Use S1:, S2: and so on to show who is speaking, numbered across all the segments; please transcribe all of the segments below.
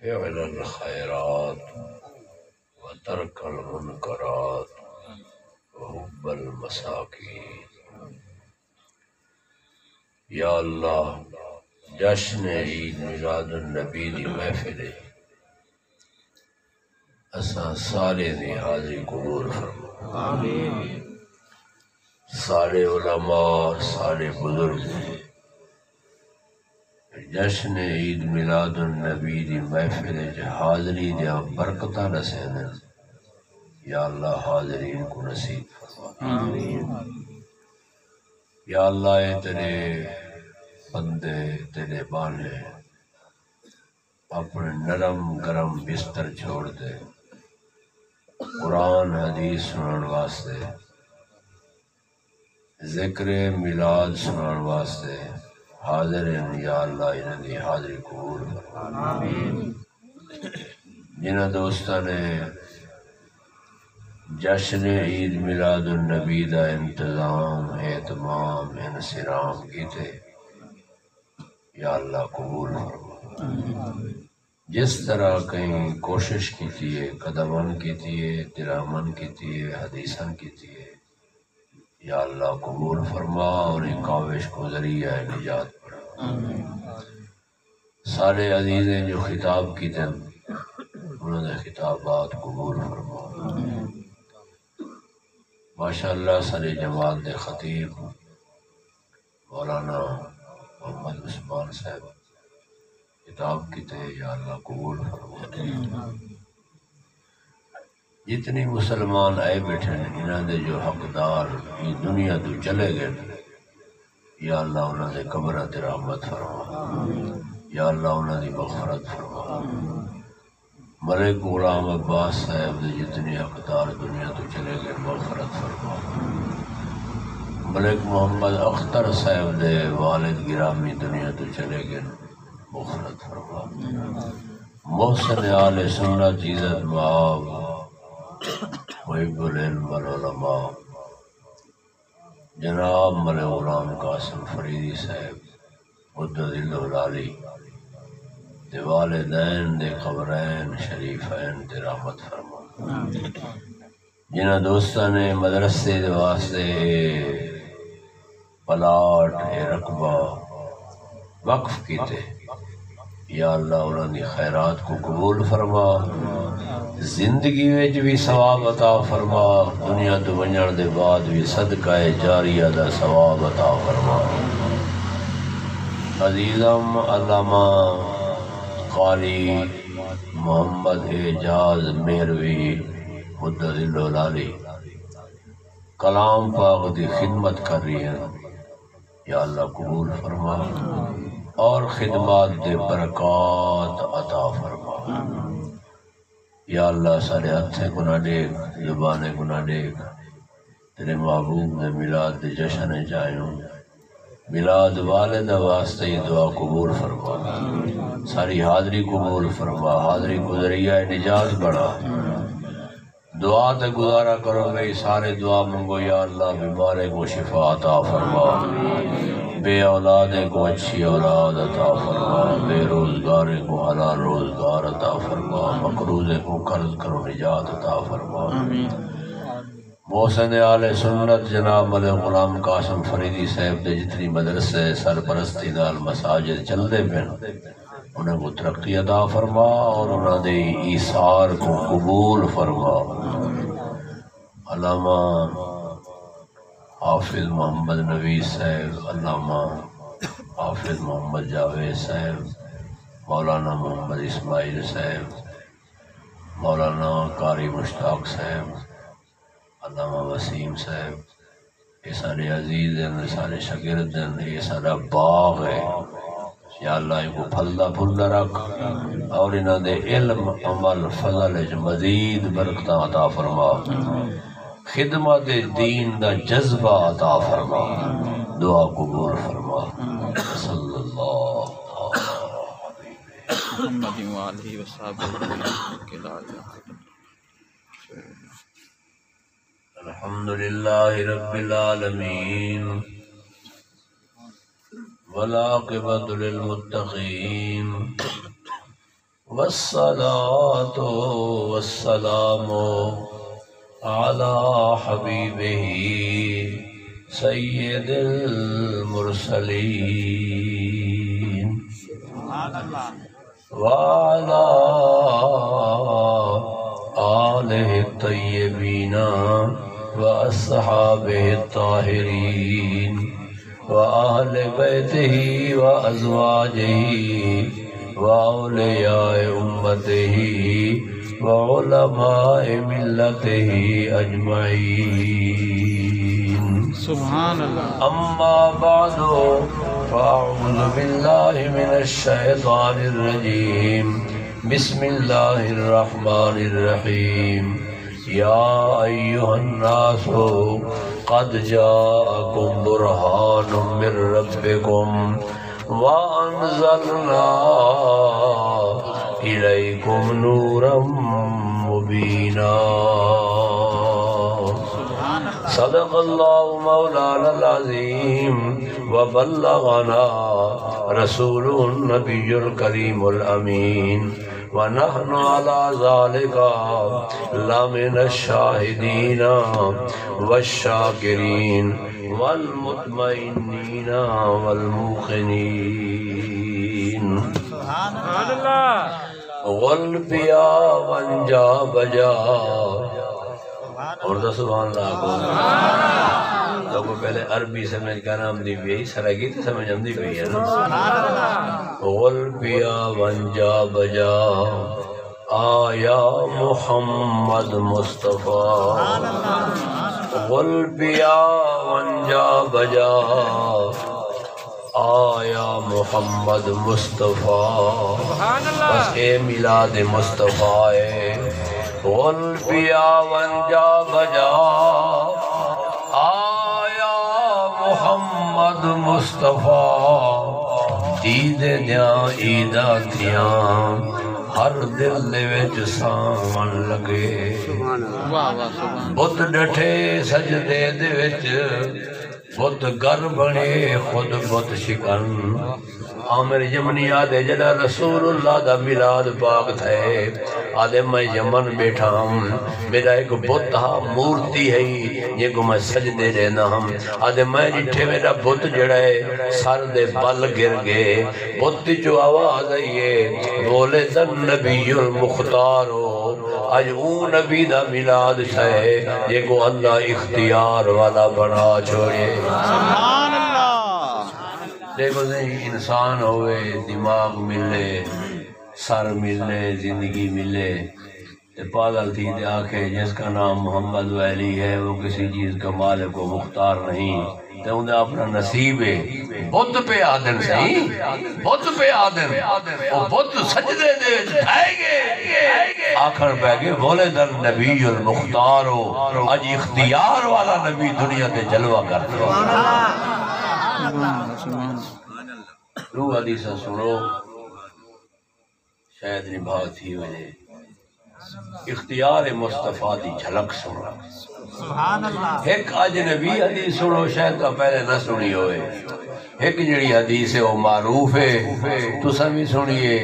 S1: فعل الخيرات وترك المنكرات وحب المساکین۔ یا اللہ جشن عید میلاد النبی دی محفل اساں سارے دی حاضری قبول فرما۔ سارے علماء سارے بزرگ جشن عید میلاد النبی دی محفل حاضری دیا برکتاں رسین۔ یا اللہ حاضرین کو نصیب فرما۔ یا اللہ اے تیرے بندے تیرے بانے اپنے نرم گرم بستر چھوڑ دے قرآن حدیث سنان واسطے، ذکر میلاد سنان واسطے حاضر ہیں۔ یا اللہ انہاں دی حاضری قبول فرما۔ جنہاں دوستاں نے جشن عید میلاد النبی دا انتظام اہتمام انصرام کیتے، یا اللہ قبول فرما۔ جس طرح کہیں کوشش کیتی ہے، قدمن کیتی ہے، درامن کیتی ہے، حدیثن کیتی ہے، یا اللہ قبول فرما اور ایک کاوش کو ذریعہ نجات پڑا۔ سارے عزیزیں جو خطاب کیتے انہوں نے خطابات قبول فرما۔ ماشاءاللہ سارے جماعت دے خطیب مولانا محمد عثمان صاحب خطاب کیتے، یا اللہ قبول فرما۔ جتنی مسلمان آئے بیٹھے انہاں دے جو حقدار یہ دنیا تو چلے گئے، یا اللہ انہاں دے قبراں تے رحمت فرما۔ یا اللہ انہاں دی مغفرت فرما۔ ملک غلام عباس صاحب دے جتنے حقدار دنیا تو چلے گئے مغفرت فرما۔ ملک محمد اختر صاحب دے والد گرامی دنیا تو چلے گئے مغفرت فرما۔ محسن آل سنت عزت مآب محب العلم والعلماء جناب ملک غلام قاسم فریدی صاحب مدد العلی دے والدین دے قبرین شریفین دے رحمت فرما۔ جنہاں دوستاں نے مدرسے دے واسطے پلاٹ رقبہ وقف کیتے، یا اللہ انہاں دی خیرات کو قبول فرما۔ زندگی وچ بھی ثواب عطا فرما، دنیا تو ونجن دے بعد بھی صدقہ جاریہ دا ثواب عطا فرما۔ عزیزم علامہ قاری محمد اعجاز مہروی مدد العلی کلام پاک دی خدمت کر رہی ہیں، یا اللہ قبول فرما اور خدمات دے برکات عطا فرما۔ یا اللہ سارے ہتھیں گناہ ڈیک زبانیں گناہ ڈیک تیرے محبوب نے میلاد دے جشن جائیں میلاد والد واسطے ہی دعا قبول فرما۔ ساری حاضری قبول فرما، حاضری کو ذریعہ نجات بڑھا۔ دعا تے گزارا کرو گئی سارے دعا منگو، یا اللہ بیمارے کو شفا عطا فرما، بے اولادے کو اچھی اولاد عطا فرما، بے روزگارے کو حلال روزگار عطا فرما، مقروضے کو قرض کرو نجات عطا فرما۔ محسن آل سنت جناب ملک غلام قاسم فریدی صاحب دے جتنی مدرسے سرپرستی نال مساجد چلدے پین انہیں کو ترقی عطا فرما اور انہاں دے ایثار کو قبول فرما۔ علامہ حافظ محمد نویس صاحب، علامہ حافظ محمد جاوید صاحب، مولانا محمد اسماعیل صاحب، مولانا قاری مشتاق صاحب، علامہ وسیم صاحب، یہ سارے عزیز ہیں، سارے شاگرد ہیں، یہ سارا باغ ہے، یا اللہ ان کو پھلدا پھلدا رکھ اور انہاں دے علم عمل فضل مزید برکتاں عطا فرما، خدمت دین دا جذبہ عطا فرما، دعا قبول فرما۔ صلی اللہ
S2: محمد وآلہ وصحبہ
S1: الحمدللہ رب العالمین والعاقبۃ للمتقین والصلاة والسلام على حبيبه سيد المرسلين وعلى آله الطيبين وأصحابه الطاهرين وأهل بيته وأزواجه وأولياء أمته وعلماء ملته أجمعين
S2: سبحان اللہ.
S1: أما بعد فأعوذ بالله من الشيطان الرجيم بسم الله الرحمن الرحيم يا أيها الناس قد جاءكم برهان من ربكم وأنزلنا إليكم نورا مبينا صدق الله مولانا العظيم وبلغنا رسوله النبي الكريم الأمين ونحن على ذلك لمن الشاهدين والشاكرين والمطمئنين والموقنين
S2: سبحان اللہ.
S1: غلبیا ونجا بجا اور دا سبحان اللہ کو لوگوں پہلے عربی سمجھ کا نام دی بھی سرگی تو سمجھ ہم دی بھی ہے نا. غلبیا ونجا بجا آیا محمد مصطفیٰ غلبیا ونجا بجا آیا محمد مصطفیٰ بس اے میلاد مصطفیٰ غلبیا ونجا بجا آیا محمد مصطفیٰ عید دیاں عیدہ تھیاں ہر دل دے وچ ساون لگے بت ڈٹھے سجدے دے وچ بت گر بنے خود بت شکن عامر یمنی آدھے جڑا رسول اللہ دا میلاد پاک تھے آدھے میں یمن بیٹھا ہوں میرا ایک بت ہاں مورتی ہے یہ کو میں سجدے لینا ہوں آدھے میں جٹھے میرا بت جڑا ہے سر دے بل گر گئے بت جو آواز آئیے بولے دن نبی المختار ہو آج اون نبی دا میلاد ہے یہ کو اللہ اختیار والا بنا چھوڑے
S2: سبحان اللہ.
S1: دیکھو انسان ہوئے دماغ ملے سر ملے زندگی ملے پاگل تھی دے آنکھیں جس کا نام محمد ویلی ہے وہ کسی چیز کا مالک و مختار نہیں تو انہیں اپنا نصیب ہے بت پہ آدن صحیح بت پہ آدن وہ بت سجدے دے ڈھائے گے آخر پہ گے بولے در نبی المختار ہو آج اختیار والا نبی دنیا تے جلوہ کرتا روح حدیثہ سنو شاید نبھا تھی وجہ اختیار مصطفیٰ دی جھلک سنو ایک اجنبی حدیث سنو شاید تو پہلے نہ سنی ہوئے ایک جڑی حدیث ہے وہ معروف ہے تو سمی سنیے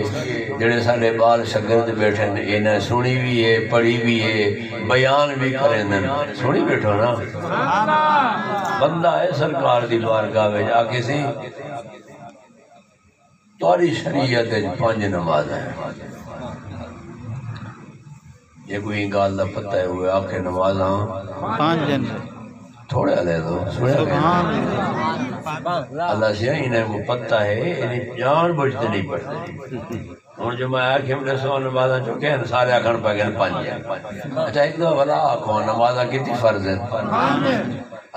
S1: جڑے سارے بال شگرد بیٹھے انہیں سنی بھی ہے پڑھی بھی ہے بیان بھی کریں سنی بیٹھو نا بندہ ہے سرکار دی بارگاہ میں جا کے سی تواری شریعت 5 نماز ہیں یہ کوئی گال دا پتہ ہے ہوئے آنکھیں نماز ہاں
S2: 5 دن
S1: تھوڑے لے دو اللہ سے انہیں وہ پتہ ہے انہیں جان بجھتے نہیں پڑھتے اور جو میں آنکھیں میں سو نمازاں چکے ہیں سارے آنکھیں پہ گئے 5 ہیں اچھا ایک دو بلا آنکھوں نمازاں کتنی فرض ہے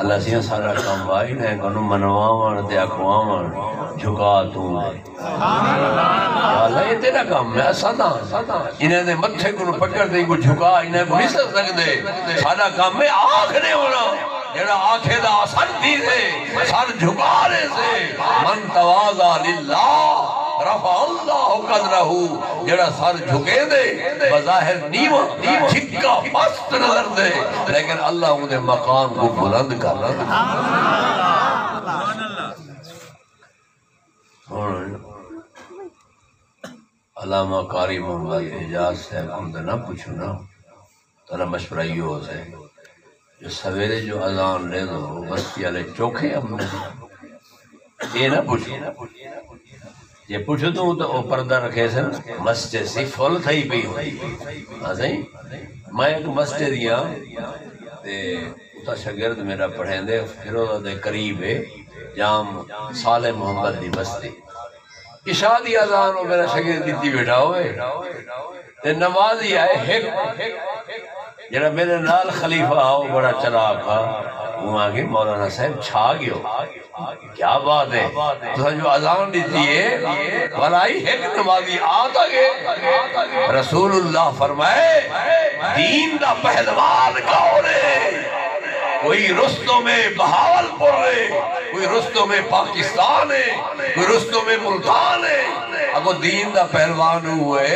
S1: اللہ سے سارا کام بائی نے کنو منوامان تے اکوامان جھکا تو اللہ یہ تیرا کام ہے سادا انہیں دے متھے کو پکڑ دے کو جھکا انہیں کو نہیں سک دے سارا کام ہے آخرے ہونا جڑا آنکھیں دا سر دی دے سر جھکا رہے سے من توازا للہ رفع اللہ قدرہو جڑا سر جھکے دے بظاہر نیمہ جھکا پست نظر دے لیکن اللہ انہیں مقام کو بلند کر رہا علامہ قاری محمد اعجاز صاحب کو نہ پوچھو نا ترا مشورہ یہ ہو سے جو سویرے جو اذان لے دو بستی والے چوکھے ہم نے یہ نہ پوچھو یہ پوچھو تو وہ پردہ رکھے سے مسجد سی فل تھئی پئی ہوئی ہاں صحیح میں ایک مسجد یہاں تے اتا شاگرد میرا پڑھیں دے فیروزہ دے قریب ہے جام صالح محمد دی مسجد عشاء دی اذان ہو میرا شاگرد دیتی بیٹھا ہوئے تے نمازی آئے ایک جڑا میرے نال خلیفہ آؤ بڑا چلاک تھا وہ آگے مولانا صاحب چھا گئے کیا بات ہے تو جو اذان دیتی ہے بلائی ایک نمازی آتا گئے رسول اللہ فرمائے دین دا پہلوان کون ہے کوئی رستوں میں بہاولپور ہے کوئی رستوں میں پاکستان ہے کوئی رستوں میں ملتان ہے اگو دین دا پہلوان ہوئے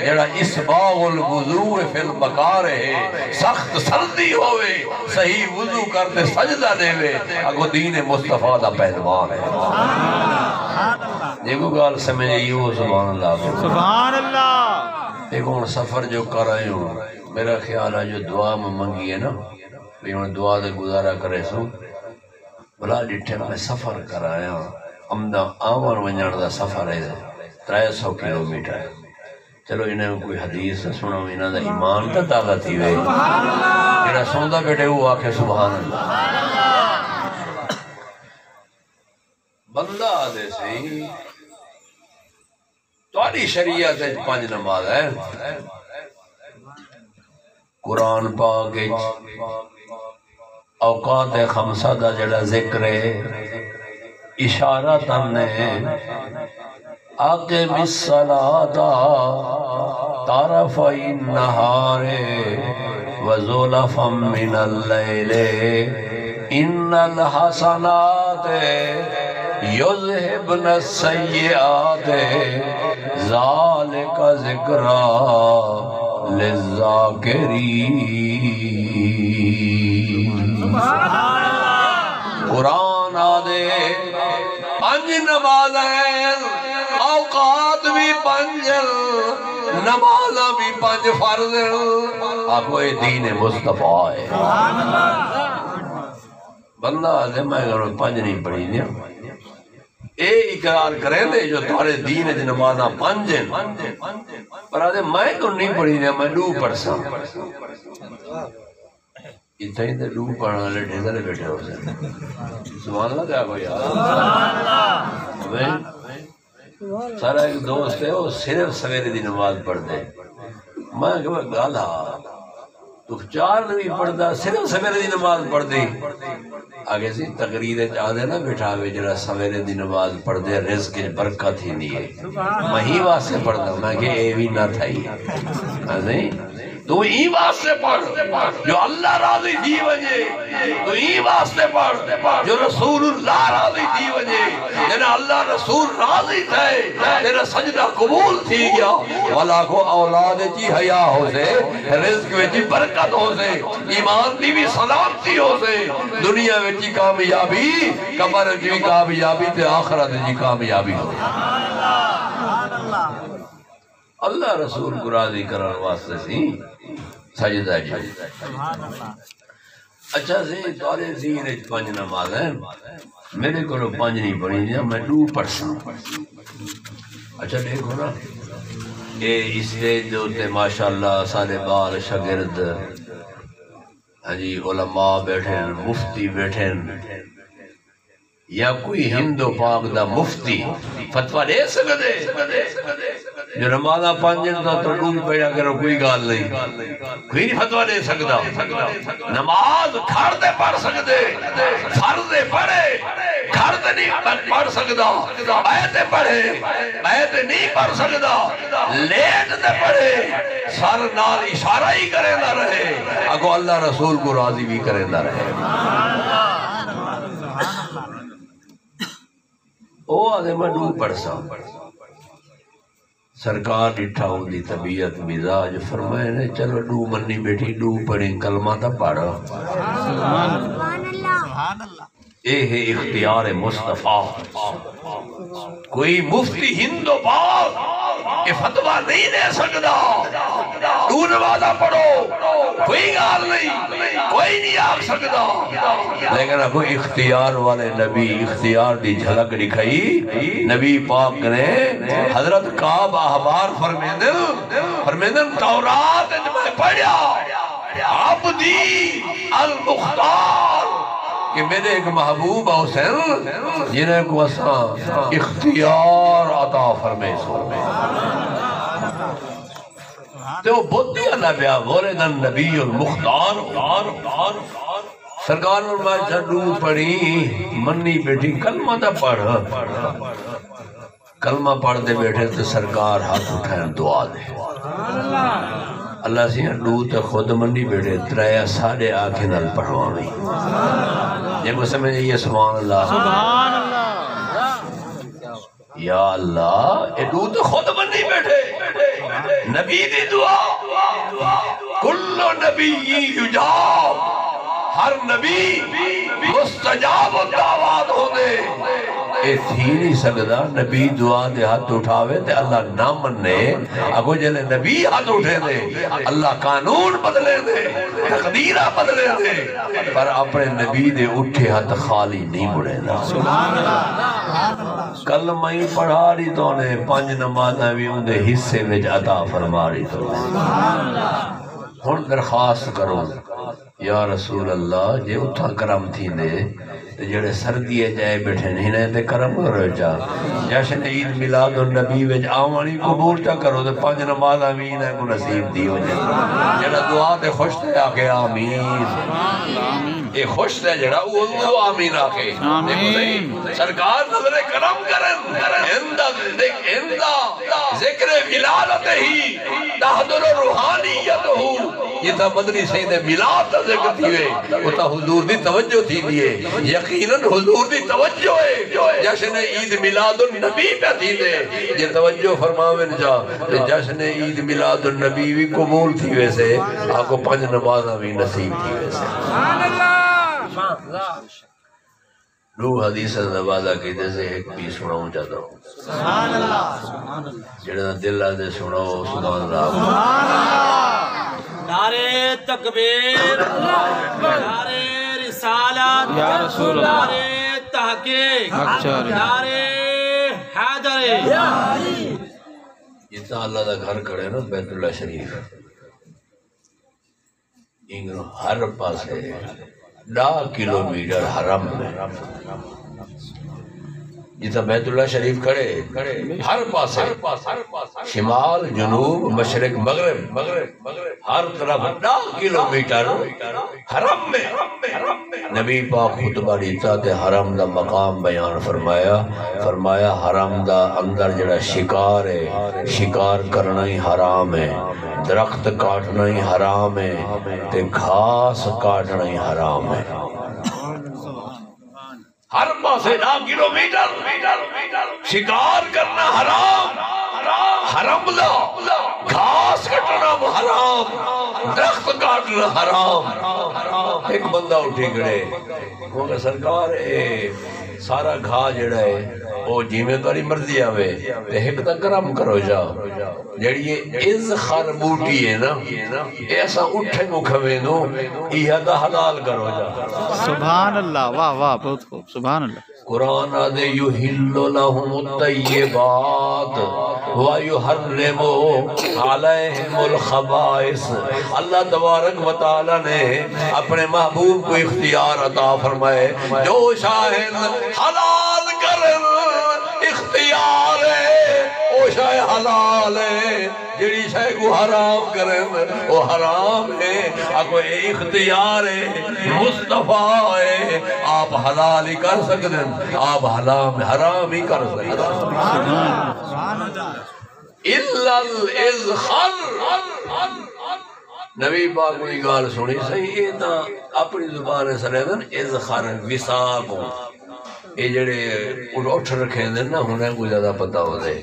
S1: جڑا اسباغ الوضو فی البکار ہے سخت سردی ہوئے صحیح وضو کرتے سجدہ دے وے اگو دین مصطفیٰ دا پہلوان ہے دیکھو گال سمجھے یہ سبحان اللہ
S2: سبحان اللہ
S1: دیکھو ہن سفر جو کر رہے ہوں میرا خیال ہے جو دعا میں منگی ہے نا بھی ہوں دعا دے گزارا کرے سو بلا ڈٹھے میں سفر کر آیا امدہ آمر ونجان دا سفر ہے 300 کلومیٹر چلو انہیں کوئی حدیث سنو انہیں دا ایمان تا تازہ تھی وے انہیں سوندہ بیٹھے وہ آکھے سبحان اللہ بندہ آدھے سے توڑی شریعت ہے 5 نماز ہے قرآن پاک اوقات خمسہ دا جڑا ذکر ہے اشارہ تم نے اقم الصلاۃ طرفی النہار وزلفا من اللیل ان الحسنات یذہبن السیئات ذالک ذکری للذاکرین قرآن آدھے 5 نمازیں اوقات بھی 5 نمازاں بھی 5 فرض آکو یہ دین مصطفیٰ ہے بندہ آدھے میں اگر 5 نہیں پڑھی دیا اے اقرار کریں دے جو تمہارے دین ہے نمازاں 5 ہیں پر آدھے میں تو نہیں پڑھی دیا میں 2 پڑھ سا اتنا ہی تو 2 پڑھنا لے ڈھیزر بیٹھے ہو سے سبحان اللہ کیا کوئی یاد سارا ایک دوست ہے وہ صرف سویرے دی نماز پڑھ دے میں کہ وہ گالا تو 4 نہیں پڑھتا صرف سویرے دی نماز پڑھ دے آگے سی تقریر چاہدے نا بٹھا ہوئے جڑا سویرے دی نماز پڑھ دے رزق برکت ہی نہیں ہے میں ہی واسطے پڑھتا میں کہ اے بھی نہ تھا ہی نہیں تو ہی واسطے پڑھ جو اللہ راضی تھی وجہ تو ہی واسطے پڑھ جو رسول اللہ راضی تھی وجہ جنہا اللہ رسول راضی تھے تیرا سجدہ قبول تھی گیا والا کو اولاد جی حیاء ہو سے رزق ویچی برکت ہو سے ایمان دی بھی سلامتی ہو سے دنیا ویچی کامیابی قبر جی کامیابی تے آخرت جی کامیابی ہو اللہ رسول کو راضی کرنے واسطے سی سجدہ جی اچھا سی تارے زین 5 نماز ہیں میرے کو 5 نہیں پڑھی دیا میں 2 پڑھ سکتا اچھا دیکھو نا یہ اسٹیج ہوتے ماشاءاللہ سارے بال شاگرد علماء بیٹھے مفتی بیٹھے یا کوئی ہندو پاک دا مفتی فتوہ دے سکتے جو نمازہ 5 دا تو ڈوب پیدا کرو کوئی گال نہیں کوئی نہیں فتوہ دے سکتا نماز گھر دے پڑھ سکتے فرض پڑھے گھر دے نہیں پڑھ سکتا بیت پڑھے بیت نہیں پڑھ سکتا لیٹ دے پڑھے سر نال اشارہ ہی کرے نہ رہے اگو اللہ رسول کو راضی بھی کرے نہ رہے او آدھے میں 2 پڑھ سا سرکار ڈٹھا ہوں دی طبیعت مزاج فرمائے نے چلو 2 منی بیٹھی 2 پڑھیں کلمہ تا پڑھا اے ہے اختیار مصطفیٰ کوئی مفتی ہندو پاک یہ فتوہ نہیں دے سکتا، تو نمازہ پڑھو کوئی گال نہیں، کوئی نہیں آگ سکتا، لیکن کوئی اختیار والے نبی اختیار دی جھلک دکھائی نبی پاک نے حضرت کعب احبار فرمیندن تورات میں پڑھیا عبدی المختار کہ میرے ایک محبوب حسین جنہیں کو اساں اختیار عطا فرمائے سو تو بدھی اللہ بیا ولد النبی المختار سرکار میں جھڈو پڑھی منی بیٹھی کلمہ دا پڑھ کلمہ پڑھ دے بیٹھے تو سرکار ہاتھ اٹھائیں دعا دے اللہ سے ہڈو تے خود منی بیٹھے تریا ساڑھے آنکھیں نال پڑھواویں جب کو سمجھے یہ سبحان اللہ
S2: سبحان اللہ
S1: یا اللہ ہڈو تے خود منی بیٹھے نبی دی دعا کل نبی یجاب ہر نبی مستجاب دعوات ہونے اے تھی نہیں سکتا نبی دعا دے ہاتھ اٹھاوے تے اللہ نہ مننے اگو جلے نبی ہاتھ اٹھے دے اللہ قانون بدلے دے تقدیرہ بدلے دے پر اپنے نبی دے اٹھے ہاتھ خالی نہیں مڑے دا کلمہ ہی پڑھا رہی تو نے 5 نمازیں بھی ان دے حصے میں عطا فرما رہی تو ہن درخواست کرو یا رسول اللہ جے اتھا کرم تھی دے جڑے سردیے جائے بیٹھے نہیں رہے تے کرم کرو جا جشن عید میلاد النبی وچ آوانی قبول چا کرو تے 5 نماز آمین ہے کو نصیب دی وجہ جڑا دعا تے خوش تے آکے آمین اے خوش تے جڑا وہ آمین آکے آمین سرکار نظر کرم کرن اندہ ذکر ولادت ہی تحضر روحانیت ہو یہ تھا مدنی سید میلاد تا ذکر تھیوے وہ تا حضور دی توجہ تھی دیئے یقیناً حضور دی توجہ ہے جشن عید میلاد النبی پہ تھی دے یہ توجہ فرماوے جا جشن عید میلاد النبی بھی قبول تھی ویسے آپ کو 5 نمازہ بھی نصیب تھی ویسے روح حدیث نوازہ کی جیسے ایک بھی سناؤں چاہتا ہوں جڑا دل آدھے سناؤ سبحان اللہ
S3: نعرے تکبیر نعرے رسالت
S2: یا رسول اللہ
S3: نعرے تحقیق نعرے حیدر
S1: جتنا اللہ دا گھر کھڑے نا بیت اللہ شریف انگلو ہر پاس ہے 10 کلومیٹر حرم میں جتنا بیت اللہ شریف کھڑے ہر پاس ہے شمال جنوب مشرق مغرب ہر طرف 10 کلومیٹر حرم میں نبی پاک خطبہ دیتا تے حرم دا مقام بیان فرمایا حرم دا اندر جڑا شکار ہے شکار کرنا ہی حرام ہے درخت کاٹنا ہی حرام ہے تے گھاس کاٹنا ہی حرام ہے ہر پاسے 10 کلومیٹر شکار کرنا حرام حرام دا گھاس کٹنا حرام درخت کاٹنا حرام ایک بندہ اٹھی گڑے وہ کہ سرکار سارا گھا جڑا ہے وہ جیمیں تاری مرضی آوے ایک تا کرم کرو جا جڑی یہ از خر بوٹی ہے نا ایسا اٹھے مکھوے نو یہ دا حلال کرو جا
S2: سبحان اللہ واہ واہ بہت خوب سبحان اللہ
S1: قرآن آدھے یحل لہم الطیبات ویحرم علیہم الخبائث اللہ تبارک و تعالی نے اپنے محبوب کو اختیار عطا فرمائے جو شاہد حلال کرن اختیار ہے وہ شاہ حلال ہے جڑی شاہ کو حرام کریں وہ حرام ہے اگر اختیار ہے مصطفیٰ ہے آپ حلال ہی کر سکتے ہیں آپ حرام ہی کر سکتے ہیں اِلَّا الْإِذْخَرْ نبی پاک کو یہ گال سنی صحیح یہ تا اپنی زبان سے رہتا اِذْخَرْ وِساقوں یہ جڑے اٹھ رکھے ہیں نا انہیں کو زیادہ پتہ ہو دے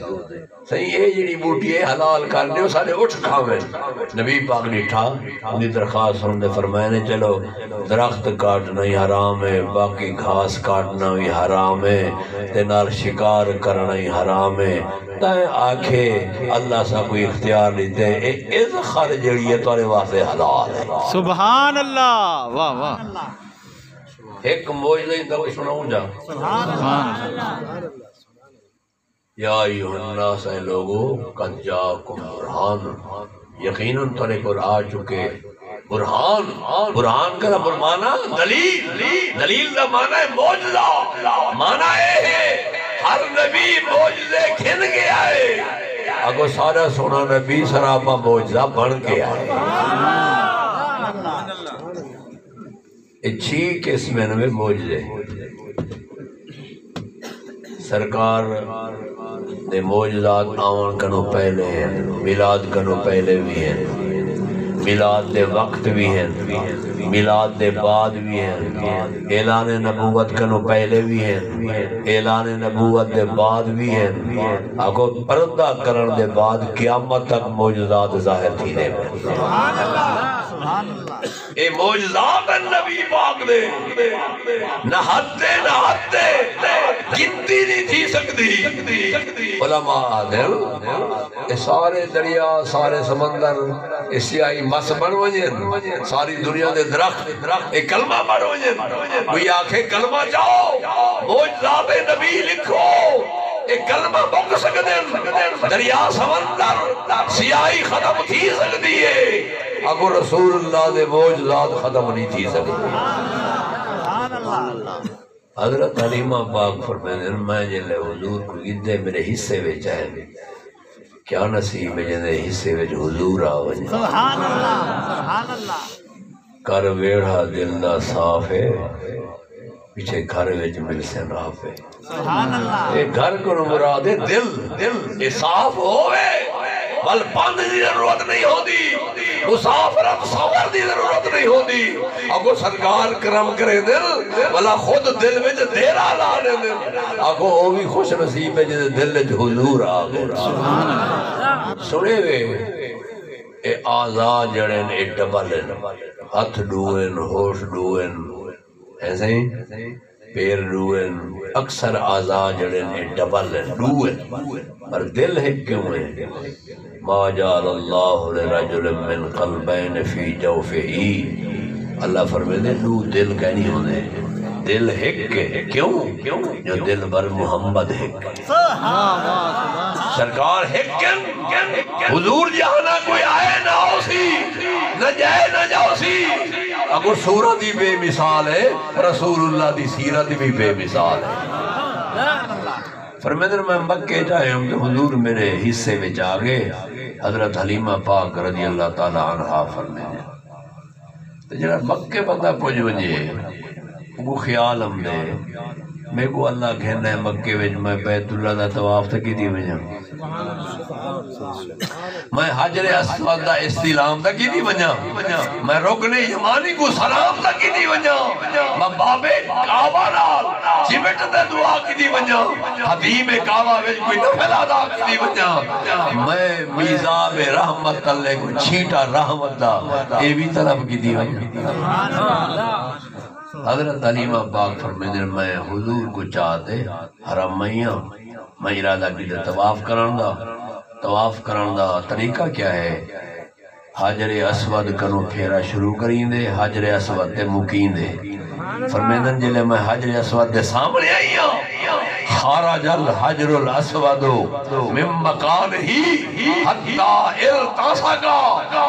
S1: صحیح یہ جڑی بوٹی ہے حلال کر دے سارے اٹھ کھاویں نبی پاک ڈٹھا ان کی درخواست ہوں نے فرمایا نے چلو درخت کاٹنا ہی حرام ہے باقی گھاس کاٹنا بھی حرام ہے تے نال شکار کرنا ہی حرام ہے تائیں آکھے اللہ سا کوئی اختیار نہیں دے اس خر جڑی ہے تارے واسطے حلال ہے
S2: سبحان اللہ واہ واہ
S1: ایک موجزہ ہی تک سناؤں جا
S2: سبحان اللہ
S1: یا ایوہ الناس اے لوگو قد جاکم برہان یقیناً تارے کو آ چکے برہان کا برمانا دلیل دا مانا ہے موجزہ مانا ہے ہر نبی موجزے کھن کے آئے اگو سارا سونا نبی سراپا موجزہ بن کے آئے اچھی قسم میں موجزے سرکار نے موجزات آون کنو پہلے ہیں میلاد کنو پہلے بھی ہیں میلاد دے وقت بھی ہیں میلاد دے بعد بھی ہیں اعلان نبوت کنو پہلے بھی ہیں اعلان نبوت دے بعد بھی ہیں آگو پردہ کرن دے بعد قیامت تک موجزات ظاہر تھی دے میں اے موجزات نبی پاک دے نہ ہتے گنتی نہیں تھی سکتی علماء دل اے سارے دریا سارے سمندر اے سیاہی مس بن وجن ساری دنیا دے درخت اے کلمہ بن وجن کوئی آنکھیں کلمہ جاؤ موجزات نبی لکھو اے کلمہ بک سکتے دریا سمندر سیاہی ختم تھی سکتی ہے اگر رسول اللہ دے موجزات ختم نہیں تھی سکتی حضرت حلیمہ پاک فرمائے میں جلے حضور کو گدے میرے حصے میں چاہے کیا نصیب ہے جنہیں حصے میں حضور آوے
S2: سبحان اللہ
S1: کر ویڑھا دل دا صاف ہے پیچھے گھر وچ مل سے ناف ہے
S2: سبحان اللہ
S1: اے گھر کو مراد ہے دل اے صاف ہوئے بل بند دی ضرورت نہیں ہوتی مسافرت سفر دی ضرورت نہیں ہوتی اگو سرکار کرم کرے دل بلا خود دل میں دیرا لانے دل اگو وہ بھی خوش نصیب ہے جنہیں دل میں حضور آگے سنے وے اے آزاد جڑن اے ڈبلن ہاتھ ڈوئن ہوش ڈوئن ایسے ہی پیر ڈوئن اکثر آزاد جڑن اے ڈبلن ڈوئن پر دل ہے کیوں ہے ما جعل اللہ لرجل من قلبین فی جوفہی اللہ فرمائے دو دل کہنی ہونے دل ہک ہے کیوں جو دل بر محمد ہک سرکار ہکن حضور جہانا کوئی آئے نہ ہو سی نہ جائے نہ جاؤ سی اگر صورت ہی بے مثال ہے رسول اللہ دی سیرت بھی بے مثال ہے فرمائے میں مکے جائے ہوں کہ حضور میرے حصے میں جاگے حضرت حلیمہ پاک رضی اللہ تعالیٰ عنہ فرمائے تو جنہا مکے بندہ پوچھ ونجے وہ خیال ہم دے میں کو اللہ کہنا ہے مکے وچ میں بیت اللہ دا طواف تکی دی وجہ میں حجر اسود دا استلام تکی دی وجہ میں رکن یمانی کو سلام تکی دی وجہ میں بابے کعبہ نال چمٹ دے دعا کی دی وجہ حدیم کعبہ وچ کوئی نفل ادا کی دی وجہ میں میزاب رحمت اللہ کو چھیٹا رحمت دا اے بھی طلب کی دی وجہ حضرت حلیمہ پاک فرمائے میں حضور کو چاہتے حرم میاں میں ارادہ کی دے طواف کرن دا طریقہ کیا ہے حجر اسود کنو پھیرا شروع کریں دے حجر اسود دے مکین دے فرمائے جلے میں حجر اسود دے سامنے آئی ہوں خارج الحجر الاسود من مکان ہی حتی التصقا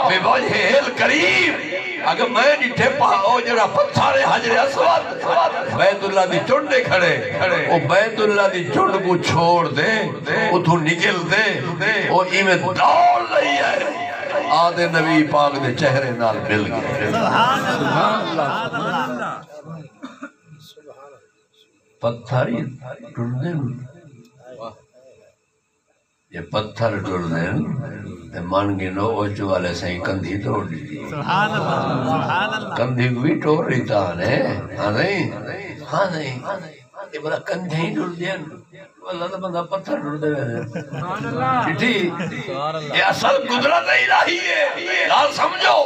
S1: بوجہ الکریم اگر میں نیٹھے پاؤ جڑا پتھر حجر اسود بیت اللہ دی چونڈے کھڑے وہ بیت اللہ دی چونڈ کو چھوڑ دے اتھو نکل دے وہ ایمیں دوڑ لئی ہے آدھے نبی پاک دے چہرے نال مل گئے پتھر ہی ٹوڑ دیں یہ پتھر ٹوڑ دیں مان گنو اوچو والے سے کندھی توڑ دی کندھی کو بھی ٹوڑ رہی تھا ہاں نہیں یہ بڑا کندھے ہی ڈر دیا اللہ دا بندہ پتھر ڈر دے چٹھی یہ اصل قدرت الہی ہے لال سمجھو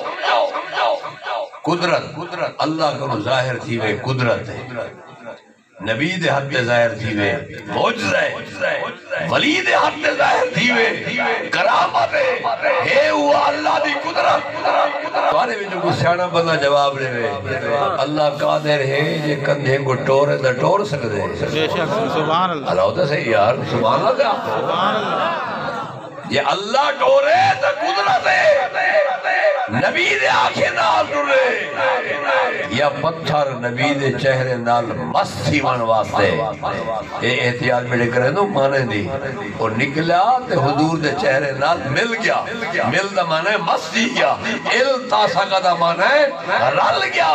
S1: قدرت اللہ کو ظاہر تھی وے قدرت ہے نبی دے حد تے ظاہر تھی وے معجزہ ہے ولی دے حد تے ظاہر تھی وے کرامت ہے ہوا اللہ دی قدرت تمہارے میں جو کچھ سیانا بندہ جواب لے وے اللہ قادر ہے یہ کندھے کو ٹورے دا ٹور سکتے ہیں
S2: بے شک سبحان اللہ
S1: اللہ ہوتا صحیح یار سبحان اللہ کا یہ اللہ ٹورے دا قدرت ہے نبی دے آنکھیں نال ٹورے یا پتھر نبی دے چہرے نال مستی من واسطے یہ احتیاط میں کرے نو مانے دی اور نکلا تے حضور دے چہرے نال مل گیا مل دا مانے مستی گیا التاسا کا دا مانے رل گیا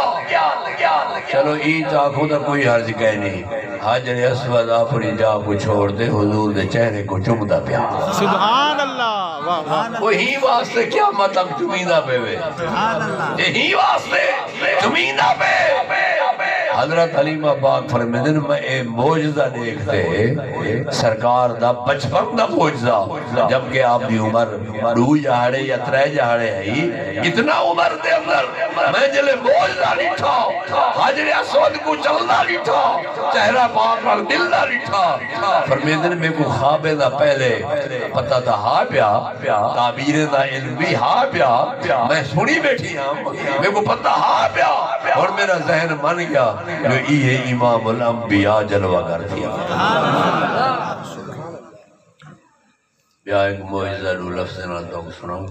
S1: چلو این چاکوں دا کوئی حرج کہہ نہیں حجر اسود اپنی جا کو چھوڑ دے حضور دے چہرے کو چمدہ پیا
S2: سبحان اللہ واہ واہ
S1: وہی واسطے کیا مطلب چمیدہ پہ وے یہی واسطے چمیدہ پہ حضرت حلیمہ پاک فرمیدن میں اے موجزہ دیکھتے سرکار دا بچپن دا موجزہ جبکہ آپ دی عمر 2 جہاڑے یا 3 جہاڑے ہے اتنا عمر دے اندر میں جلے موجزہ لٹھا حجر اسود کو چلنا لٹھا چہرہ پاک پر دل نہ لٹھا فرمیدن میں کو خوابے دا پہلے پتہ تھا ہاں پیا تعبیر دا علم بھی ہاں پیا میں سنی بیٹھی ہوں میں کو پتہ ہاں پیا اور میرا ذہن من گیا جو یہ امام الانبیاء جلوہ گر دیا بیا ایک معجزہ دو لفظ نہ تو سناؤں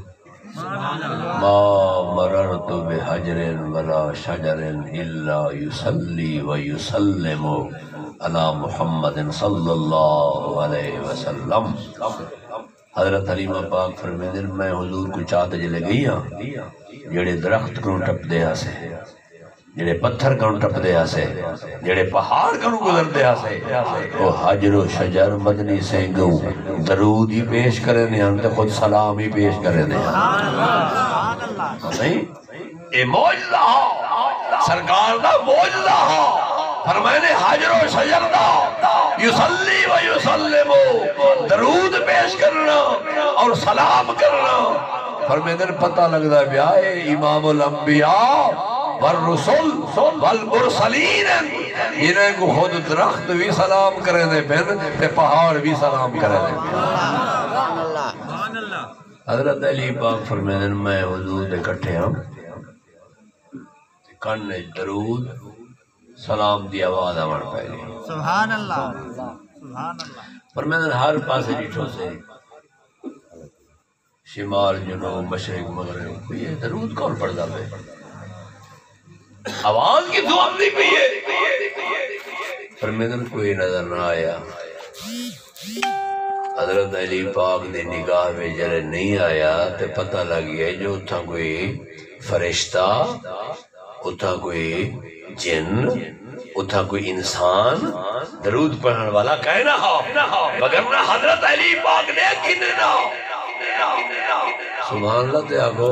S1: ما مررت بحجر ولا شجر الا يصلي ويسلم على محمد صلی اللہ علیہ وسلم حضرت حلیمہ پاک فرمیدن میں حضور کو چاہتے جلے گئی ہاں جڑے درخت کروں ٹپ دے سے جڑے پتھر کروں ٹپ دے سے جڑے پہاڑ کروں گزر دے سے وہ حجر و شجر مدنی سے گو درود ہی پیش کرے نے ہم تے خود سلام ہی پیش کرے نے نہیں اے موجزہ سرکار دا موجزہ فرمائنے حجر و شجر دا یصلی و یسلم درود پیش کرنا اور سلام کرنا فرمائنے پتہ لگتا بیا اے امام الانبیاء والرسل والمرسلین انہیں کو خود درخت بھی سلام کرے دے پھر تے پہاڑ بھی سلام کرے دے حضرت علی پاک فرمائنے میں حضور دے کٹھے ہم کن درود سلام دی آواز آمان پہلے
S2: سبحان اللہ سبحان اللہ
S1: فرمائنے ہر پاسے جیٹھوں سے شمال جنوب مشرق مغرب یہ درود کون پڑھتا پہ آواز کی تو اپنی پہ ہے فرمائنے کوئی نظر نہ آیا حضرت علی پاک نے نگاہ میں جرے نہیں آیا تے پتہ لگ گیا جو اتھا کوئی فرشتہ اتھا کوئی جن اتھا کوئی انسان درود پڑھنے والا کہے نہ ہو وگرنہ حضرت علی پاک نے کنے نہ ہو سبحان اللہ تے آگو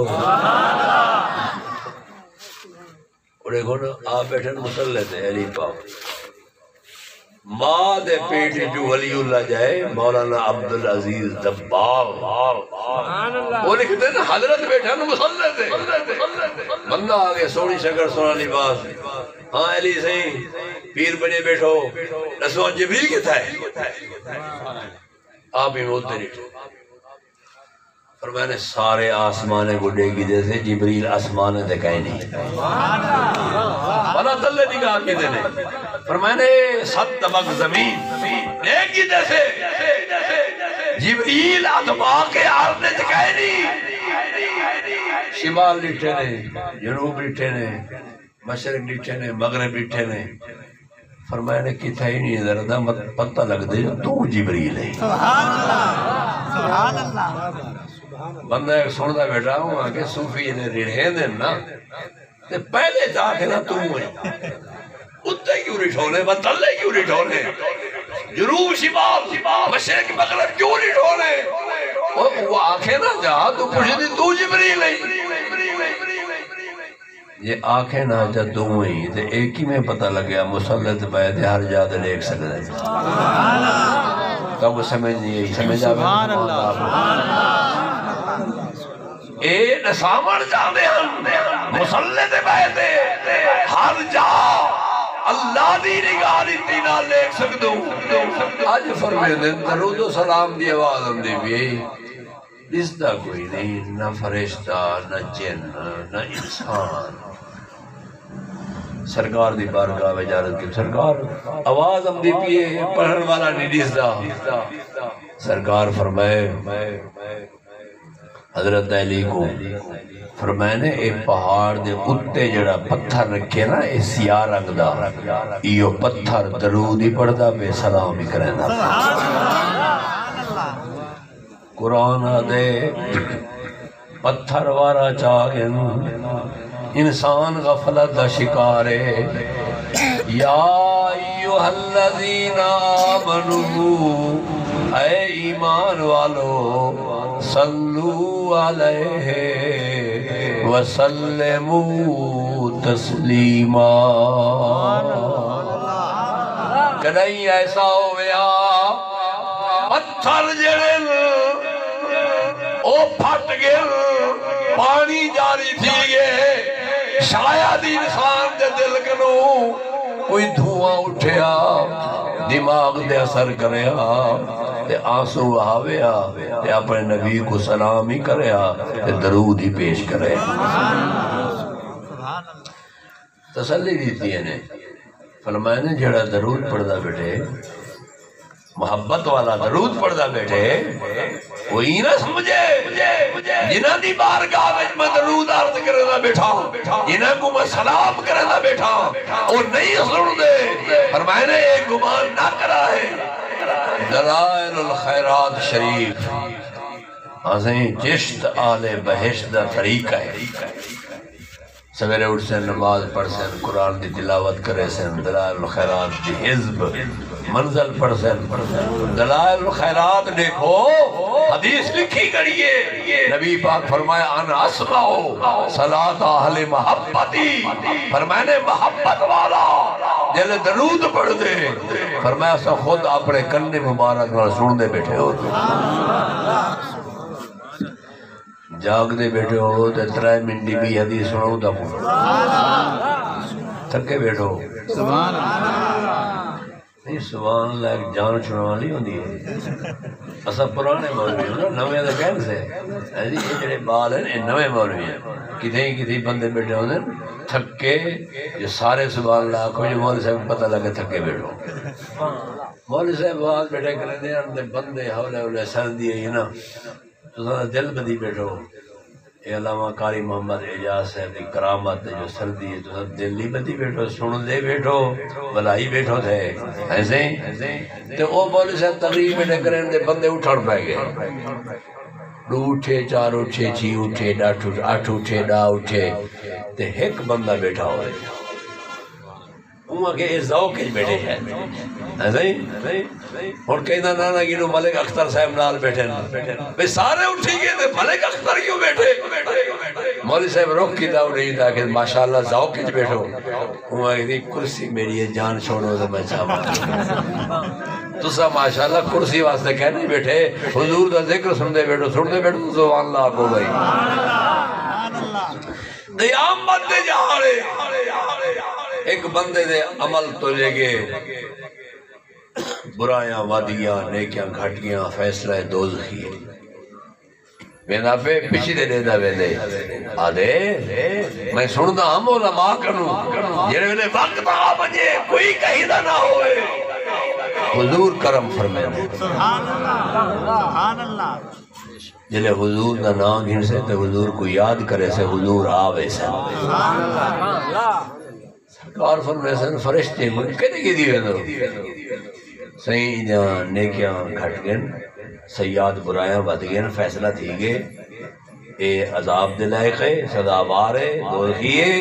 S1: اور ایک ہونا آپ بیٹھے مسلح تے علی پاک ماں دے پیٹ جو ولی اللہ جائے مولانا عبدالعزیز دباغ وہ لکھتے ہیں حضرت بیٹھے ہیں مسلح تے بندہ آگے سونی شکر سونا لباس ہاں علی صحیح پیر بنے بیٹھو رسول جبریل کتا ہے آپ ہی موتے نہیں فرمانے سارے آسمانے گڈے کی جیسے جبریل آسمانے دکھائے نہیں بنا تلے نگاہ کی دینے فرمانے 7 طبق زمین ایک کی جیسے جبریل آدماء کے آرنے دکھائے نہیں شمال لٹھے نے جنوب لٹھے نے مشرق لٹھے نے مغرب لٹھے نے فرمایا نے کتا ہی نہیں دردہ پتہ لگ دے جو تو جبریل ہے
S2: سبحان اللہ سبحان اللہ
S1: بندہ ایک سنتا بیٹھا ہوں آگے صوفی نے ریڑھے دیں نا تے پہلے جا کے نا تم ہوئی اتنے کیوں رٹھونے بطلے کیوں رٹھونے جنوب شمال مشرق مغرب کیوں رٹھونے وہ آنکھیں نہ جا تو پوچھے دی تو جبریل ہے یہ آنکھیں نہ جدوں ہوئی تو ایک ہی میں پتہ لگیا مسلط بیت ہر جاد دیکھ سکتا ہے تب سمجھ نہیں سمجھ
S2: سبحان اللہ
S1: اے نسامر جانے ہم مسلط بیت ہر جا اللہ دی نگاہ دیتی نہ لیک سکتوں آج فرمے دن درود و سلام دی آواز ہم دی بھی دستا کوئی نہیں نہ فرشتہ نہ جن نہ انسان سرکار دی بارگاہ میں جارت کی سرکار آواز ہم دی پیے پڑھن والا نہیں دستا سرکار فرمائے حضرت علی کو فرمائے نے ایک پہاڑ دے اتے جڑا پتھر رکھے نا اے سیاہ رنگ دا ایو پتھر درود ہی پڑھدا بے سلام ہی کرنا قرآن دے پتھر وارا چاہن انسان غفلت دا شکارے یا ایوہ الذین آمنو اے ایمان والو صلو علیہ وسلمو تسلیما کدھیں ایسا ہویا پتھر جڑن او پھٹ گئے پانی جاری تھی گئے شاید انسان دے دل کنو کوئی دھواں اٹھیا دماغ دے اثر کریا تے آنسو بہاویا تے اپنے نبی کو سلام ہی کریا تے درود ہی پیش کرے تسلی دیتی ہے نے فرمایا نے جڑا درود پڑھدا بیٹھے محبت والا درود پڑھدا بیٹھے کوئی نہ سمجھے جنہ دی بارگاہ وچ میں درود عرض کرنا بیٹھا جنہ کو میں سلام کرنا بیٹھا اور نہیں سن دے فرمایا نے ایک گمان نہ کرا ہے دلائل الخیرات شریف آزیں چشت آل بہشت دا طریقہ ہے سویرے اٹھ سے نماز پڑھ سے قرآن دی تلاوت کرے سے دلائل الخیرات دی حزب منزل پڑھ سے دلائل الخیرات دیکھو حدیث لکھی کریے نبی پاک فرمایا انا اسمعو صلاۃ اہل محبتی فرمایا نے محبت والا جلے درود پڑھ دے فرمایا سا خود اپنے کنے مبارک نال سن دے بیٹھے ہو جاگ دے بیٹھے ہو تو 3 منٹ بھی حدیث سنو تا تھکے بیٹھو
S2: سبحان اللہ
S1: نہیں سبحان اللہ ایک جان چھڑا لی ہوندی ہے اسا پرانے مولوی ہیں نویں دے کہن سے ایسی یہ جڑے بال ہیں یہ نویں مولوی ہیں کتھیں بندے بیٹھے ہوندے تھکے جو سارے سبحان اللہ کو جو مولوی صاحب پتہ لگے تھکے بیٹھو مولوی صاحب بات بیٹھے کریں دے بندے حولے حولے سن دیے نا تو دل بدی بیٹھو اے علامہ قاری محمد اعجاز صاحب دی کرامت جو سردی ہے تو دل ہی بدی بیٹھو سن دے بیٹھو بلائی بیٹھو تھے ایسے تو او مولوی صاحب تقریر بیٹھے کریں دے بندے اٹھڑ پہ گئے 2 اٹھے 4 اٹھے 6 اٹھے 8 اٹھے 10 اٹھے تے ایک بندہ بیٹھا ہوئے کے اس ذوق کے بیٹھے ہیں اور کہنا نانا گینو ملک اختر صاحب نال بیٹھے بے سارے اٹھی گئے تھے ملک اختر کیوں بیٹھے مولوی صاحب رخ کی داؤ نہیں تھا کہ ماشاءاللہ ذوق کے بیٹھو وہاں کہتی کرسی میری ہے جان چھوڑو تو میں چاہوں تو سا ماشاءاللہ کرسی واسطے کہنے بیٹھے حضور دا ذکر سن دے بیٹھو تو سبحان اللہ کو بھائی قیامت دے جہاں ایک بندے دے عمل تو لے گئے برایاں وادیاں نیکیاں گھٹیاں فیصلہ دوزخی وینا پہ پچھی دے دے دا ویندے آدھے میں سن دا ہم علماء کروں جنہیں ویلے وقت آ بجے کوئی کہیں دا نہ ہوئے حضور کرم فرمائے سبحان اللہ جلے حضور دا نام گھن سے تو حضور کو یاد کرے سے حضور آوے سے سرکار فرمائے سے فرشتے من کہنے کی دیوے دو صحیح جہاں نیکیاں گھٹ گئن سیاد برایاں بد گئن فیصلہ تھی گئے اے عذاب دلائق ہے صدابار ہے دوزخی ہے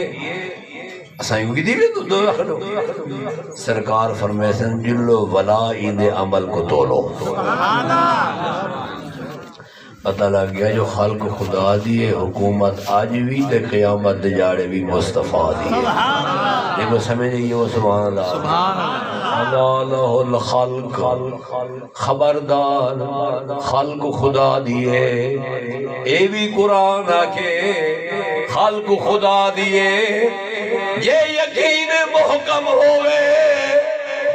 S1: اسائیں کی دیوے دو اخلو سرکار فرمائے سے جلو ولا ایندے عمل کو تولو پتہ لگ گیا جو خلق خدا دیے حکومت آج بھی تے قیامت دے جاڑے بھی مصطفیٰ دیے دیکھو سمجھے وہ سبحان اللہ اللہ الخلق خبردار خلق خدا دیے اے بھی قرآن آکے خلق خدا دیے یہ یقین محکم ہوئے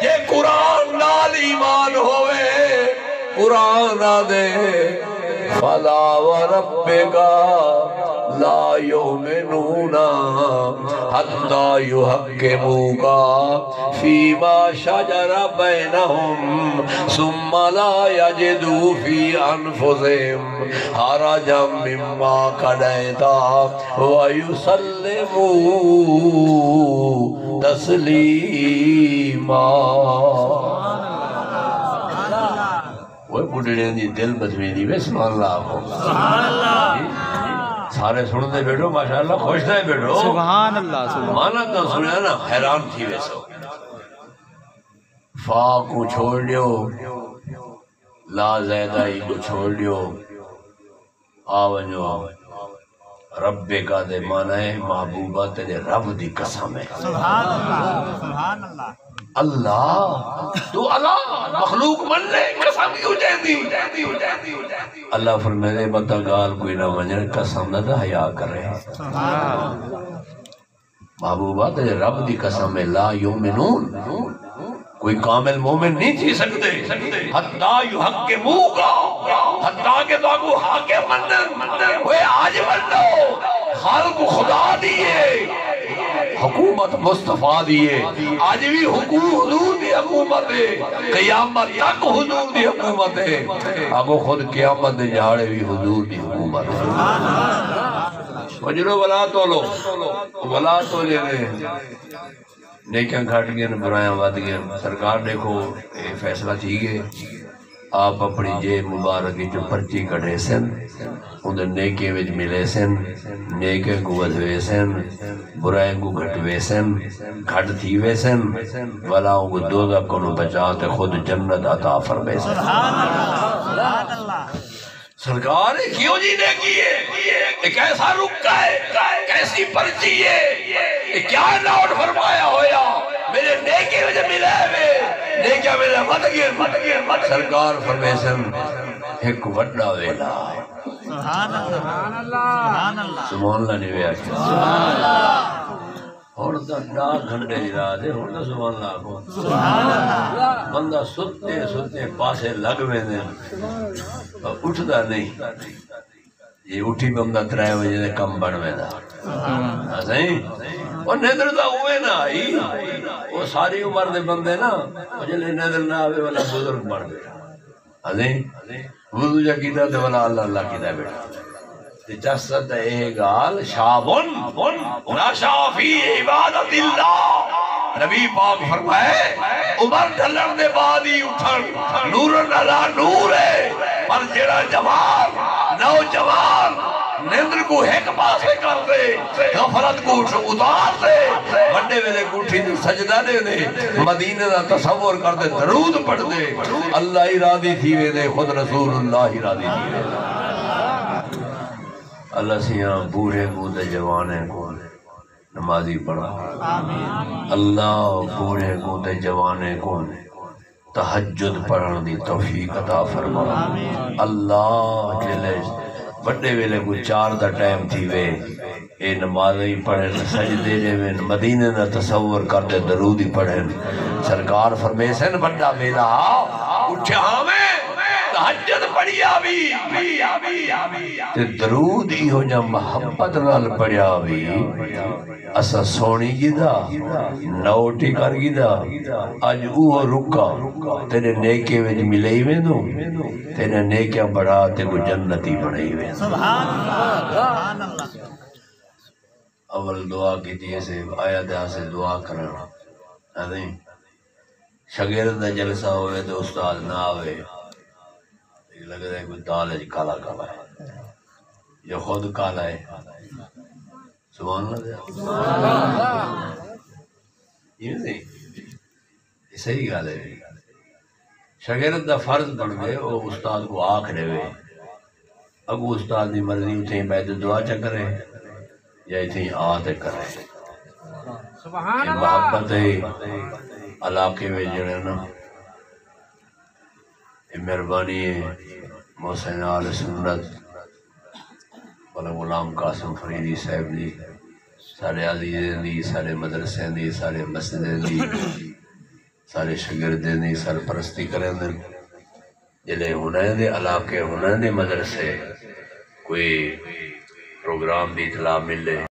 S1: یہ قرآن نال ایمان ہوئے قرآن دے فلا وربک لا یؤمنون حتی یحکموک فیما شجر بینہم ثم لا یجدوا فی انفسہم حرجا مما قضیت ویسلموا تسلیما وہ بڑھڑے دی دل بدمینی میں سبحان اللہ کو سارے سننے بیٹھو ماشاءاللہ خوش دے بیٹھو
S2: سبحان اللہ
S1: مانا تو سنیا نا حیران تھی ویسو فا کو چھوڑ دیو لا زیدائی کو چھوڑ دیو آونجو رب کا دے مانا ہے محبوبہ تیرے رب دی قسم ہے
S2: سبحان اللہ سبحان اللہ
S1: اللہ تو اللہ مخلوق من لے قسم کیوں جائیں دی اللہ فرمائے بتا گال کوئی نہ منجر قسم نہ دا حیاء کر رہے محبوبہ تیرے رب دی قسم ہے لا یومنون کوئی کامل مومن نہیں تھی سکتے حتیٰ یحکموک حتیٰ کہ تو کو حاکم مندر وہ آج بندو خلق خدا دیئے حکومت مصطفیٰ دیئے آج بھی حضور دی حکومت ہے قیامت تک حضور دی حکومت ہے آگو خود قیامت دے جاڑے بھی حضور دی حکومت ہے وجلو ولا تولو ولا تولے دے نیکیاں گھٹ گئے برایاں ود گئے سرکار دیکھو یہ فیصلہ تھی گئے آپ اپنی جیب مبارکی جو پرچی کٹے سن انہیں نیکے وچ ملے سن نیکے کو ودوے سن برائیں کو گھٹوے سن گھٹ تھیوے سن ولاؤں کو دوزہ کنو بچاتے خود جنت عطا فرمے سن سرکار کیوں جی نے کیے ایک ایسا رکا ہے کیسی پرچی ہے کیا نوٹ فرمایا ہویا میرے نیکے وجہ ملے ہوئے نیکے ملے مت گیر سرکار فرمیسن ایک وڈا ویلا
S2: سبحان اللہ
S1: سبحان اللہ نے ویا کیا سبحان اللہ اور دا گھنٹے دی رات ہے اور دا سبحان اللہ کو بندہ ستے ستے پاسے لگ میں دیں اٹھدا نہیں یہ اٹھی بندہ 3 بجے دے کم بن میں دا صحیح اور نیدر دا ہوئے نہ آئی وہ ساری عمر دے بندے نا جلے نیدر نہ آوے والا بزرگ بن بیٹھا صحیح وضو جا کیتا دے والا اللہ اللہ کیتا بیٹھا جسد اے گال شابن نشا فی عبادت اللہ نبی پاک فرمائے عمر ڈھلن دے بعد ہی اٹھن نور اللہ نور ہے پر جڑا جوان نوجوان نیندر کو ایک پاسے کر دے غفلت کو اتار دے بڑے ویلے کوٹھی دے سجدہ دے دے مدینہ دا تصور کر دے درود پڑھ دے اللہ ہی راضی تھی وے دے خود رسول اللہ ہی راضی تھی وے اللہ سیاں بوڑھے بودے جوانے کو نمازی پڑھا اللہ بوڑھے بودے جوانے کو تہجد پڑھن دی توفیق عطا فرما اللہ جلے بڑے ویلے کو 4 دا ٹائم تھی وے اے نمازی پڑھن سجدے جے میں مدینہ دا تصور کرتے درودی پڑھن سرکار فرمیسن بڑا ویلا اٹھا ہمیں تہجد پڑھیا بھی تے درود ہی ہو جا محبت نال پڑھیا بھی اسا سونی گیدا نوٹی کر گیدا آج اوہ رکا تیرے نیکے وچ ملے ہی ویندو تیرے نیکیاں بڑھا تے کو جنتی بڑھائی ویندو سبحان اللہ اول دعا کی دیئے سے آیا دعا سے دعا کرنا نہیں شگرد دا جلسہ ہوئے تو استاد نہ آوے لگ رہا ہے کوئی دال ہے کالا کالا ہے یہ خود کالا ہے سبحان اللہ یہ نہیں یہ صحیح گال ہے شاگرد دا فرض بن گئے وہ استاد کو آنکھ دے اگو استاد دی مرضی اتھیں بیعت دعا چا کرے یا اتھیں آتے کرے یہ محبت علاقے میں جڑے نا یہ مہربانی ہے محسن آل سنت والا غلام قاسم فریدی صاحب دی سارے عزیزیں دی سارے مدرسیں دی سارے مسجدیں دی سارے شاگردیں دی سرپرستی کریں دیں جلے ہنیں دے علاقے ہنیں دے مدرسے کوئی پروگرام دی اطلاع ملے